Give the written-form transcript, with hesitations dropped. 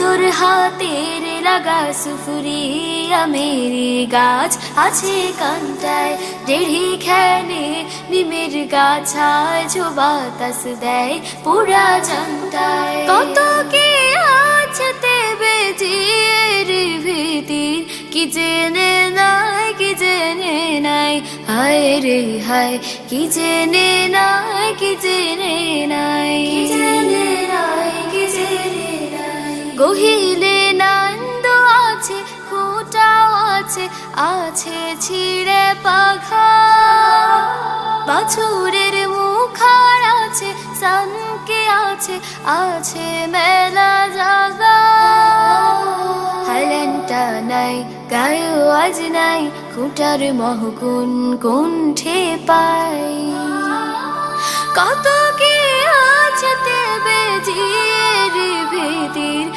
তোর হাতের লাগা সুফুরিয়া মেরি গাছ আছে কান্টায় দেড়ি খেলে নিমের গাছায় ঝো বাতাস দেয় পুরা জানটায় কত কি আছে তেবে জির ভীতির কি জেনে নাই কি জেনে নাই হায় রে হায় কি জেনে নাই কি জেনে নাই কি জেনে নাই কি জেনে নাই গহিলে নন্দ আছে খোটাও আছে আছে ছিঁড়ে পাখা বাছুরের মুখার আছে সানকে আছে আছে মেলা জাগা হাইল্যান্ডটা নাই গায়েও আজ নাই খুঁটার মহকুন কুণ্ঠে পাই কত কি আছে তেবে জির ভীতির